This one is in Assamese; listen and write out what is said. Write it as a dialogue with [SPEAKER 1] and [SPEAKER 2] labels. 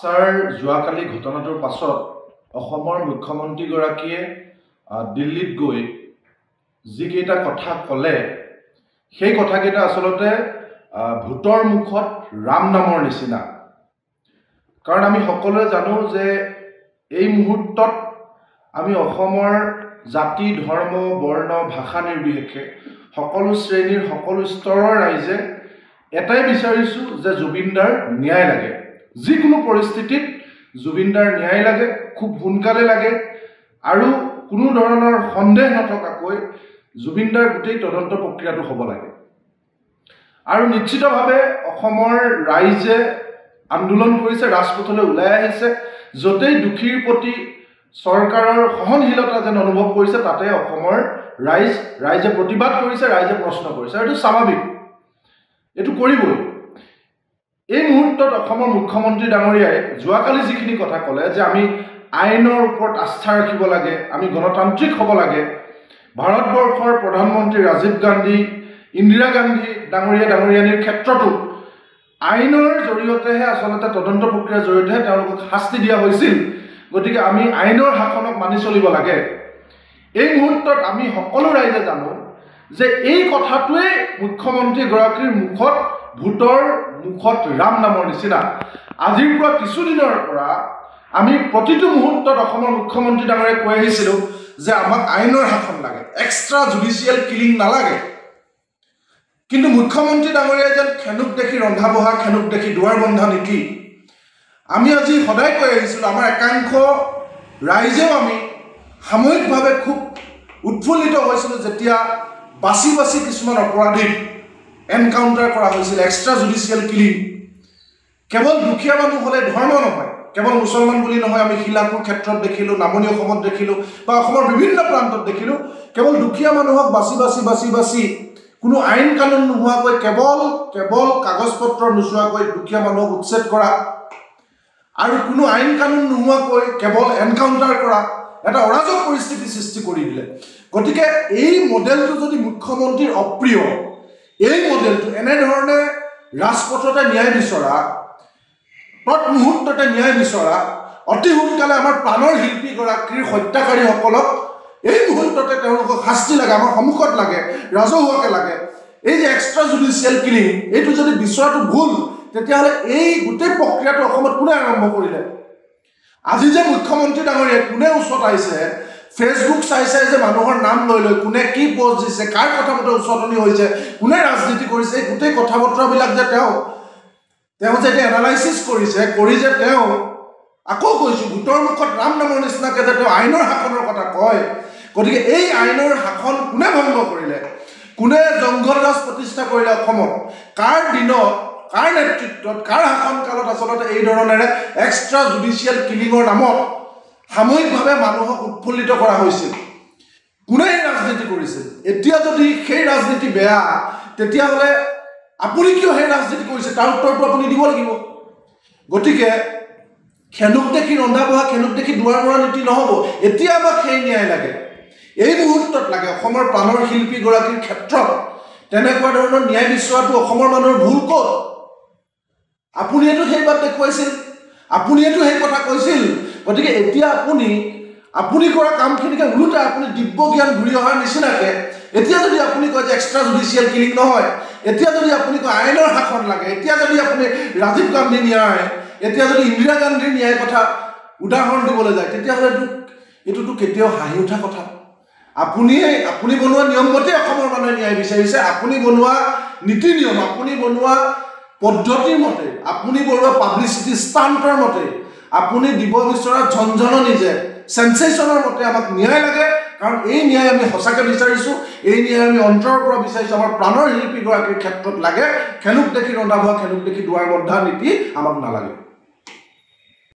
[SPEAKER 1] আস্থাৰ যোৱাকালি ঘটনাটোৰ পাছত অসমৰ মুখ্যমন্ত্ৰীগৰাকীয়ে দিল্লীত গৈ যিকেইটা কথা ক'লে সেই কথাকেইটা আচলতে ভূতৰ মুখত ৰাম নামৰ নিচিনা। কাৰণ আমি সকলোৱে জানো যে এই মুহূৰ্তত আমি অসমৰ জাতি ধৰ্ম বৰ্ণ ভাষা নিৰ্বিশেষে সকলো শ্ৰেণীৰ সকলো স্তৰৰ ৰাইজে এটাই বিচাৰিছোঁ যে জুবিনদাৰ ন্যায় লাগে। যিকোনো পৰিস্থিতিত জুবিনদাৰ ন্যায় লাগে, খুব সোনকালে লাগে, আৰু কোনো ধৰণৰ সন্দেহ নথকাকৈ জুবিনদাৰ গোটেই তদন্ত প্ৰক্ৰিয়াটো হ'ব লাগে। আৰু নিশ্চিতভাৱে অসমৰ ৰাইজে আন্দোলন কৰিছে, ৰাজপথলৈ ওলাই আহিছে। য'তেই দোষীৰ প্ৰতি চৰকাৰৰ সহনশীলতা যেন অনুভৱ কৰিছে তাতে অসমৰ ৰাইজে প্ৰতিবাদ কৰিছে, ৰাইজে প্ৰশ্ন কৰিছে, আৰু এইটো স্বাভাৱিক, এইটো কৰিবই। এই মুহূৰ্তত অসমৰ মুখ্যমন্ত্ৰী ডাঙৰীয়াই যোৱাকালি যিখিনি কথা ক'লে যে আমি আইনৰ ওপৰত আস্থা ৰাখিব লাগে, আমি গণতান্ত্ৰিক হ'ব লাগে, ভাৰতবৰ্ষৰ প্ৰধানমন্ত্ৰী ৰাজীৱ গান্ধী, ইন্দিৰা গান্ধী ডাঙৰীয়ানীৰ ক্ষেত্ৰতো আইনৰ জৰিয়তেহে আচলতে তদন্ত প্ৰক্ৰিয়াৰ জৰিয়তেহে তেওঁলোকক শাস্তি দিয়া হৈছিল। গতিকে আমি আইনৰ শাসনক মানি চলিব লাগে। এই মুহূৰ্তত আমি সকলো ৰাইজে জানো যে এই কথাটোৱে মুখ্যমন্ত্ৰীগৰাকীৰ মুখত ভূতৰ মুখত ৰাম নামৰ নিচিনা। আজিৰ পৰা কিছুদিনৰ পৰা আমি প্ৰতিটো মুহূৰ্তত অসমৰ মুখ্যমন্ত্ৰী ডাঙৰীয়াই কৈ আহিছিলোঁ যে আমাক আইনৰ শাসন লাগে, এক্সট্ৰা জুডিচিয়েল কিলিং নালাগে। কিন্তু মুখ্যমন্ত্ৰী ডাঙৰীয়াই যেন খেনুক দেখি ৰন্ধা বঢ়া, খেনুক দেখি দুৱাৰ বন্ধা নীতি। আমি আজি সদায় কৈ আহিছিলোঁ, আমাৰ একাংশ ৰাইজেও আমি সাময়িকভাৱে খুব উৎফুল্লিত হৈছিলোঁ যেতিয়া বাছি বাছি কিছুমান অপৰাধীক এনকাউণ্টাৰ কৰা হৈছিল, এক্সট্ৰা জুডিচিয়েল কিলিং। কেৱল দুখীয়া মানুহ হ'লে ধৰ্ম নহয়, কেৱল মুছলমান বুলি নহয়, আমি শিলাপুৰ ক্ষেত্ৰত দেখিলোঁ, নামনি অসমত দেখিলোঁ, বা অসমৰ বিভিন্ন প্ৰান্তত দেখিলোঁ। কেৱল দুখীয়া মানুহক বাছি বাছি বাছি বাছি কোনো আইন কানুন নোহোৱাকৈ কেৱল কাগজ পত্ৰ নোচোৱাকৈ দুখীয়া মানুহক উচ্ছেদ কৰা, আৰু কোনো আইন কানুন নোহোৱাকৈ কেৱল এনকাউণ্টাৰ কৰা, এটা অৰাজক পৰিস্থিতি সৃষ্টি কৰি দিলে। গতিকে এই মডেলটো যদি মুখ্যমন্ত্ৰীৰ অপ্ৰিয়, এই মডেলটো এনেধৰণে ৰাজপথতে ন্যায় বিচৰা, মুহূৰ্ততে ন্যায় বিচৰা, অতি সোনকালে আমাৰ প্ৰাণৰ শিল্পীগৰাকীৰ হত্যাকাৰীসকলক এই মুহূৰ্ততে তেওঁলোকক শাস্তি লাগে, আমাৰ সন্মুখত লাগে, ৰাজহুৱাকৈ লাগে। এই যে এক্সট্ৰা জুডিচিয়েল কিলিং, এইটো যদি বিচৰাটো ভুল, তেতিয়াহ'লে এই গোটেই প্ৰক্ৰিয়াটো অসমত কোনে আৰম্ভ কৰিলে? আজি যে মুখ্যমন্ত্ৰী ডাঙৰীয়াই কোনে ওচৰত আহিছে, ফেচবুক চাই যে মানুহৰ নাম লৈ কোনে কি পষ্ট দিছে, কাৰ কথা মতে উচতনি হৈছে, কোনে ৰাজনীতি কৰিছে, এই গোটেই কথা বতৰাবিলাক যে তেওঁ যে এতিয়া এনালাইচিছ কৰিছে, কৰি যে তেওঁ আকৌ কৈছোঁ ভূতৰ মুখত ৰাম নামৰ নিচিনাকৈ যে তেওঁ আইনৰ শাসনৰ কথা কয়। গতিকে এই আইনৰ শাসন কোনে ভংগ কৰিলে, কোনে জংঘল ৰাজ প্ৰতিষ্ঠা কৰিলে অসমত, কাৰ দিনত, কাৰ নেতৃত্বত, কাৰ শাসনকালত আচলতে এই ধৰণেৰে এক্সট্ৰা জুডিচিয়েল কিলিঙৰ নামত সাময়িকভাৱে মানুহক উৎফুল্লিত কৰা হৈছিল? কোনে এই ৰাজনীতি কৰিছিল? এতিয়া যদি সেই ৰাজনীতি বেয়া, তেতিয়াহ'লে আপুনি কিয় সেই ৰাজনীতি কৰিছে তাৰ উত্তৰটো আপুনি দিব লাগিব। গতিকে খেনুক দেখি ৰন্ধা বঢ়া, খেনুক দেখি দুৱাৰ মৰা নীতি নহ'ব। এতিয়া আমাক সেই ন্যায় লাগে, এই মুহূৰ্তত লাগে। অসমৰ প্ৰাণৰ শিল্পীগৰাকীৰ ক্ষেত্ৰত তেনেকুৱা ধৰণৰ ন্যায় বিচৰাটো অসমৰ মানুহৰ ভুল ক'ত? আপুনিয়েতো সেই বাট দেখুৱাইছিল, আপুনিয়েতো সেই কথা কৈছিল। গতিকে এতিয়া আপুনি কৰা কামখিনিকে ওলোটা আপুনি দিব্য জ্ঞান ঘূৰি অহাৰ নিচিনাকৈ এতিয়া যদি আপুনি কয় যে এক্সট্ৰা জুডিচিয়েল কিলিং নহয়, এতিয়া যদি আপুনি কয় আইনৰ শাসন লাগে, এতিয়া যদি আপুনি ৰাজীৱ গান্ধী ন্যায়, এতিয়া যদি ইন্দিৰা গান্ধীৰ ন্যায় কথা উদাহৰণ দিবলৈ যায়, তেতিয়াহ'লে এইটোতো কেতিয়াও হাঁহি উঠা কথা। আপুনি বনোৱা নিয়ম মতে অসমৰ মানুহে ন্যায় বিচাৰিছে, আপুনি বনোৱা নীতি নিয়ম, আপুনি বনোৱা পদ্ধতিৰ মতে, আপুনি বনোৱা পাব্লিচিটি ষ্টাণ্টৰ মতে, আপুনি দিব বিচৰা ঝনঝননি যে চেনচেশ্যনৰ মতে আমাক ন্যায় লাগে। কাৰণ এই ন্যায় আমি সঁচাকৈ বিচাৰিছোঁ, এই ন্যায় আমি অন্তৰৰ পৰা বিচাৰিছোঁ। আমাৰ প্ৰাণৰ শিল্পীগৰাকীৰ ক্ষেত্ৰত লাগে। খেনুক দেখি ৰন্ধা বঢ়া, খেনুক দেখি দুৱাৰ বন্ধা নীতি আমাক নালাগে।